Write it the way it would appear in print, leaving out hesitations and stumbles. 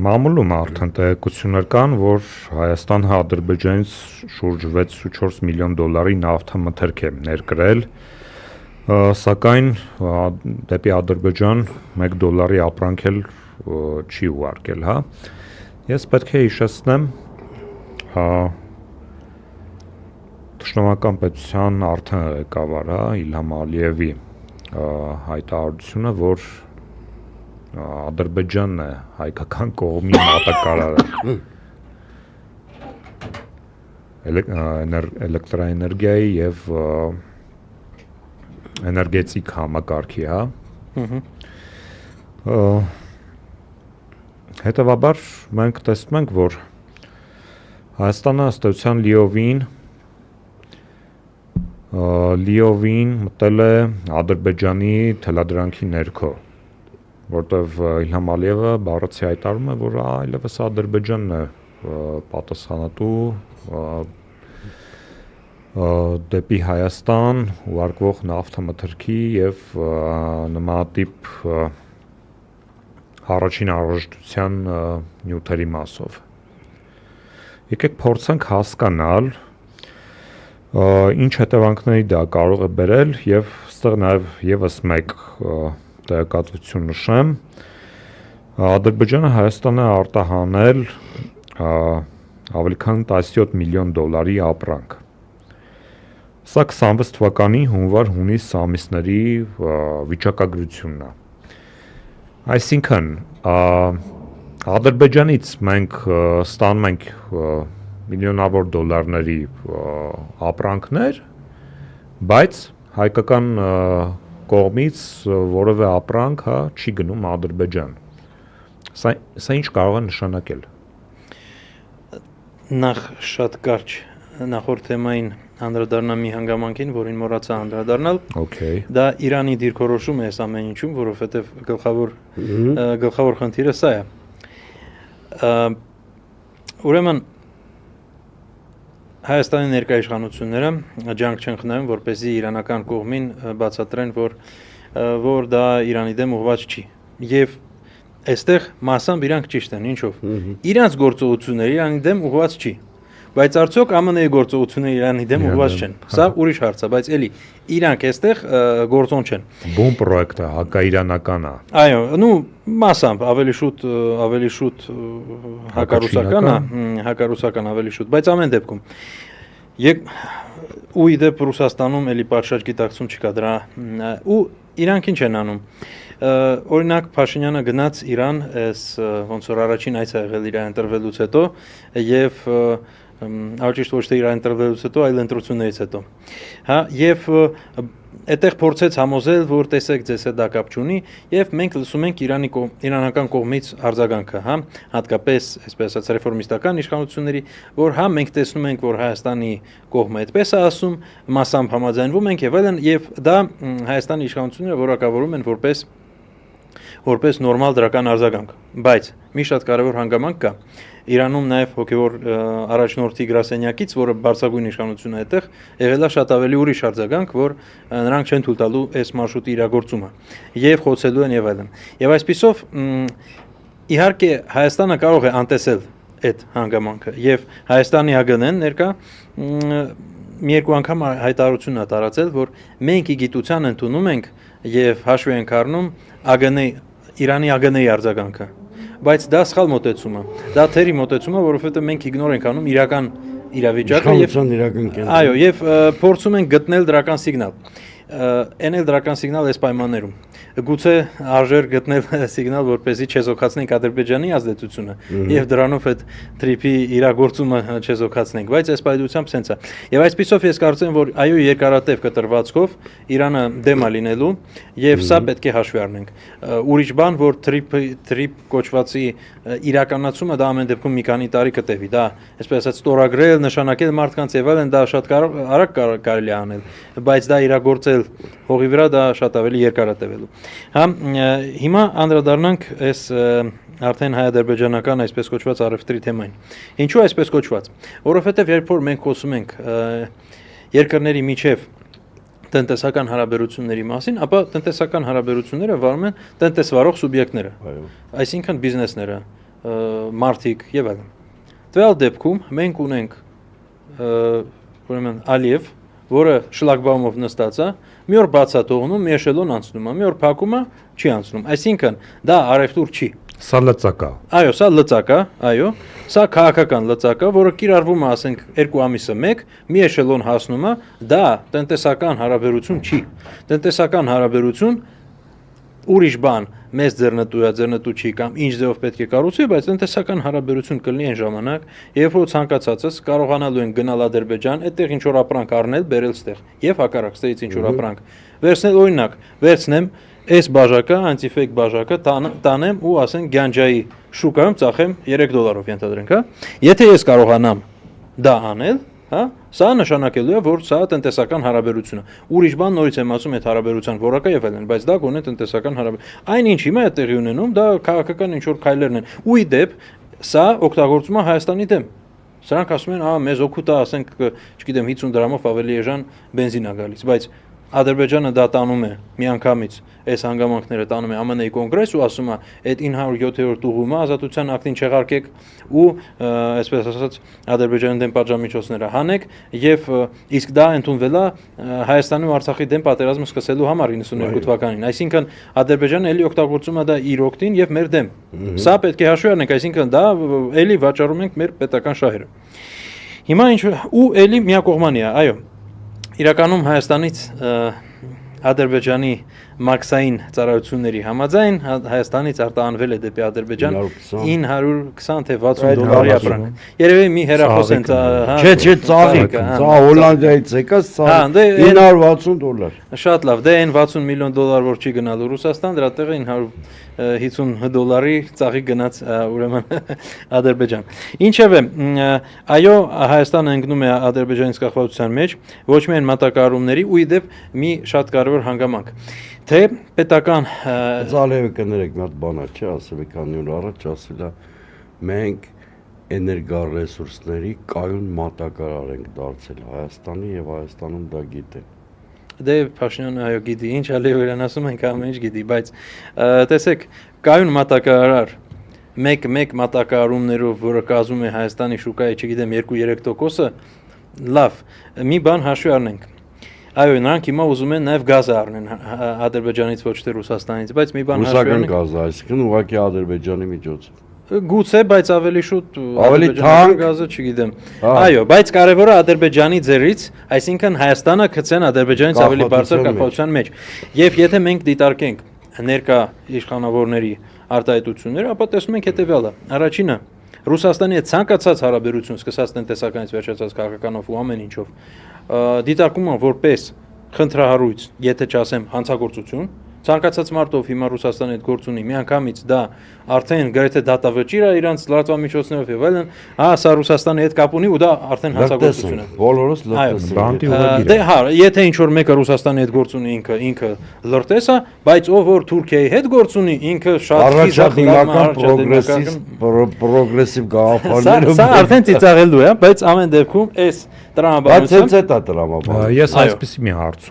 Մամուլում արդեն տեղեկություններ կան, որ Հայաստանը Ադրբեջանից շուրջ 6.4 միլիոն դոլարի նավթամթերք է ներկրել, սակայն դեպի Ադրբեջան 1 դոլարի ապրանք էլ չի ուղարկել, հա։ Ես պետք է հիշեցնեմ Թշնամական պետության արդեն ղեկավար Իլհամ Ալիևի հայտարարությունը, որ Ադրբեջանն է հայկական կողմի մատակարարը էլեկտրաէներգիայի եւ էներգետիկ համակարգի, հա։ Հետևաբար մենք տեսնում ենք, որ Հայաստանը ըստ էության լիովին մտել է Ադրբեջանի թելադրանքի ներքո, որտեվ Իլհամ Ալիևը բառացի հայտարարում է, որ այլևս Ադրբեջանն է պատասխանատու դեպի Հայաստան ուղարկվող նավթամթերքի եւ նմանատիպ առաջին առողջության նյութերի մասով։ Եկեք փորձենք հասկանալ ինչ հետևանքների դա կարող է բերել եւ այստեղ նաեւ եւս մեկ տեղեկատվություն նշեմ, Ադրբեջանը Հայաստանը արտահանել ավելի քան 17 միլիոն դոլարի ապրանք։ Սա 26 թվականի հունվար-հունիս ամիսների վիճակագրությունն է։ Այսինքն Ադրբեջանից մենք ստանում ենք միլիոնավոր դոլարների ապրանքներ, բայց հայկական կողմից որևէ ապրանք չի գնում Ադրբեջան։ Սա ինչ կարող է նշանակել։ Նախ շատ կարճ նախորդ թեմային անդրադառնամ մի հանգամանքին, որին մոռացա անդրադառնալ։ Դա Իրանի դիրքորոշում է այս ամեն ինչում, որովհետև գլխավոր խնդիրը սա է։ Ուրեմն Հայաստանի ներկայ իշխանությունները ջանք չեն խնայում, որպեսզի իրանական կողմին բացատրեն, որ դա Իրանի դեմ ուղղված չի։ Եվ այստեղ մասամբ իրանք ճիշտ են, ինչով։ Իրանց գործողությունները Իրանի դեմ ուղղված չի, բայց արդյոք ԱՄՆ-ի գործողությունները Իրանի դեմ ուղղված չեն։ Սա ուրիշ հարց է, բայց էլի իրանք այստեղ գործոն չեն։ Բուն պրոյեկտ է, հակաիրանական է։ Այո, մասամբ ավելի շուտ հակառուսական ավելի շուտ, բայց ամեն դեպքում ու իդեպ Ռուսաստանում էլի պատշաճ գիտակցում չկա դրա ու իրանք ինչ են անում։ Օրինակ Փաշինյանը գնաց Իրան, ոնց որ առաջին այց ա եղել իր ընտրվելուց հետո եւ ճիշտ ոչ թե իր ընտրվելուց հետո, այլ ընտրություններից հետո։ Հա, եւ այդտեղ փորձեց համոզել, որ տեսեք ձեզ հետ դա կապ չունի եւ մենք լսում ենք իրանական կողմից արձագանքը, հա, հատկապես այսպես ասած ռեֆորմիստական իշխանությունների, որ հա մենք տեսնում ենք, որ Հայաստանի կողմը այդպես է ասում, մասամբ համաձայնվում ենք եւ այլն, եւ դա Հայաստանի իշխանությունները որակավորում են որպես նորմալ դրական արձագանք, բայց մի շատ կարևոր հանգամանք կա։ Իրանում նաև հոգևոր առաջնորդի գրասենյակից, որը բարձրագույն իշխանություն է այդտեղ, եղել է շատ ավելի ուրիշ արձագանք, որ նրանք չեն թույլ տալու այս մարշրուտի իրագործումը եւ խոցելու են եւ այլն։ Եվ այսպիսով իհարկե Հայաստանը կարող է անտեսել այդ հանգամանքը եւ Հայաստանի ԱԳՆ-ն ներկա մի երկու անգամ հայտարարություն է տարածել, որ մենք ի գիտության ընդունում ենք եւ հաշվի ենք առնում Իրանի ԱԳՆ-ի արձագանքը, բայց դա սխալ մոտեցում է։ Դա թերի մոտեցում է, որովհետեւ մենք իգնոր ենք անում իրական իրավիճակը այո, եւ փորձում ենք գտնել դրական սիգնալ։ Այն էլ դրական սիգնալ այս պայմաններում։ Գուցե արժեր գտնել սիգնալ, որպեսզի չեզոքացնենք Ադրբեջանի ազդեցությունը եւ դրանով այդ թրիփի իրագործումը չեզոքացնենք, բայց այս պայմանությամբ սենց է։ Եվ այսպիսով ես կարծեմ, որ այո երկարատև կտրվածքով Իրանը դեմ է լինելու եւ սա պետք է հաշվի առնենք։ Ուրիշ բան, որ թրիփ կոչվածի իրականացումը դա ամեն դեպքում մի քանի տարի կտևի, դա այսպես ասած ստորագրել, նշանակել մարդկանց եւ այլն դա շատ արագ կարելի է անել, բայց դա իրագործել հողի վրա դա շատ ավելի երկար է տևելու։ Հա, հիմա անդրադառնանք այս արդեն հայ-ադրբեջանական այսպես կոչված առևտրի թեմային։ Ինչու այսպես կոչված։ Որովհետև երբ որ մենք խոսում ենք երկրների միջև տնտեսական հարաբերությունների մասին, ապա տնտեսական հարաբերությունները վարում են տնտեսվարող սուբյեկտները, այսինքն բիզնեսները, մարդիկ եւ այլն։ Տվյալ դեպքում մենք ունենք ուրեմն Ալիև, որը շլագբաումով նստած է, մի օր բաց է թողնում, մի էշելոն անցնում է, մի օր փակում է, չի անցնում։ Այսինքն դա արևտուր չի։ Սա լծակ է։ Այո, սա լծակ է, այո, սա քաղաքական լծակ է, որը կիրառվում է, ասենք, 2 ամիսը մեկ, մի էշելոն հասնում է, դա տնտեսական հարաբերություն չի։ Տնտեսական հարաբերություն ուրիշ բան, մեծ ձեռնտու չի կամ ինչ ձևով պետք է կառուցվի, բայց տնտեսական հարաբերություն կլինի այն ժամանակ, երբ որ ցանկացածս կարողանալու են գնալ Ադրբեջան, այդտեղ ինչ որ ապրանք առնել, բերել ստեղ եւ հակառակ ստերից ինչ որ ապրանք վերցնել, օրինակ, վերցնեմ այս բաժակը, անտիֆեյք բաժակը տանեմ ու ասենք Գանջայի շուկայում ծախեմ $3 ենթադրենք, հա։ Եթե ես կարողանամ դա անել, հա, սա նշանակելու է, որ սա տնտեսական հարաբերություն է։ Ուրիշ բան նորից եմ ասում այդ հարաբերության որակը եւ այլն, բայց դա գոնե տնտեսական հարաբերություն։ Այն ինչ հիմա է տեղի ունենում, դա քաղաքական ինչ որ քայլերն են։ Ու ի դեպ, սա օգտագործում է Հայաստանի դեմ։ Սրանք ասում են, մեզ օգուտ է, ասենք, չգիտեմ, 50 դրամով ավելի էժան բենզին է գալիս, բայց Ադրբեջանը դա տանում է միանգամից, այս հանգամանքները տանում է ԱՄՆ-ի կոնգրես ու ասում է, այդ 907-րդ ուղումը ազատության ակտին չեղարկեք ու այսպես ասած Ադրբեջանի դեմ պատժամիջոցները հանեք եւ իսկ դա ընդունվել է Հայաստանի ու Արցախի դեմ պատերազմը սկսելու համար 92 թվականին, այսինքն Ադրբեջանը էլի օգտագործում է դա իր օգտին եւ մեր դեմ։ Սա պետք է հաշվի առնենք, այսինքն դա էլի վաճառում ենք մեր պետական շահերը։ Հիմա ինչ ու էլի միակողմանի է, այո։ Իրականում Հայաստանից Ադրբեջանի մաքսային ծառայությունների համաձայն Հայաստանից արտահանվել է դեպի Ադրբեջան 920 թե 60 դոլարի ապրանք։ Երևի մի հեռախոս են Չէ, ծաղիկ, սա Հոլանդիայից եկած, սա $960։ Շատ լավ, դե այն $60 միլիոն, որ չի գնալու Ռուսաստան, դրա տեղը $950 ծաղիկ գնաց ուրեմն Ադրբեջան։ Ինչևէ, այո, Հայաստանը ընկնում է Ադրբեջանից կախվածության մեջ, ոչ միայն մատակարարումների ու ի դեպ մի շատ կարևոր հանգամանք, թե պետական Զալիևը կներեք մի հատ բան է, չէ, ասել է քանի օր առաջ, ասել է մենք էներգառեսուրսների կայուն մատակարար ենք դարձել Հայաստանի եւ Հայաստանում դա գիտեն։ Դե Փաշինյանը այո գիտի, ինչ Ալիևն ասում ենք ամեն ինչ գիտի, բայց տեսեք, կայուն մատակարար մեկ մատակարարումներով, որը կազմում է Հայաստանի շուկայի, չգիտեմ, 2-3%-ը, լավ, մի բան հաշվի առնենք։ Այո, նրանք հիմա ուզում են նաև գազը առնեն Ադրբեջանից, ոչ թե Ռուսաստանից, բայց մի բան հաշվի առնենք։ Ռուսական գազը, այսինքն ուղղակի Ադրբեջանի միջոցով։ Գուցե, բայց ավելի շուտ ավելի թանկ գազը, չգիտեմ։ Այո, բայց կարևորը Ադրբեջանի ձեռից, այսինքն Հայաստանը գցեն Ադրբեջանից ավելի բարձր կախվածության մեջ։ Եվ եթե մենք դիտարկենք ներկա իշխանավորների արտահայտությունները, ապա տեսնում ենք հետևյալը։ Առաջինը, Ռուսաստանի հետ ցանկացած հարաբերություն, սկսած տնտեսականից վերջացած քաղաքականով ու ամեն ինչով, դիտարկում են որպես խնդրահարույց, եթե չասեմ հանցագործություն, ցանկացած մարդով հիմա Ռուսաստանի հետ գործ ունի, միանգամից դա արդեն գրեթե դատավճիռ է իրանց լրատվամիջոցներով եւ այլն, սա Ռուսաստանի հետ կապ ունի ու դա արդեն հանցագործություն է։ Բոլորս լրտես։ Բանդի ուղղագիր։ Դե հա, եթե ինչ որ մեկը Ռուսաստանի հետ գործ ունի, ինքը լրտես է, բայց ով որ Թուրքիայի հետ գործ ունի, ինքը շատ պրոգրեսիվ գաղափարներով։ Սա արդեն ծիծաղելու է, բայց ամեն դեպքում այս տրամաբանությամբ Բայց հենց այդ է տրամաբանը։ Ես այսպեսի մի հարց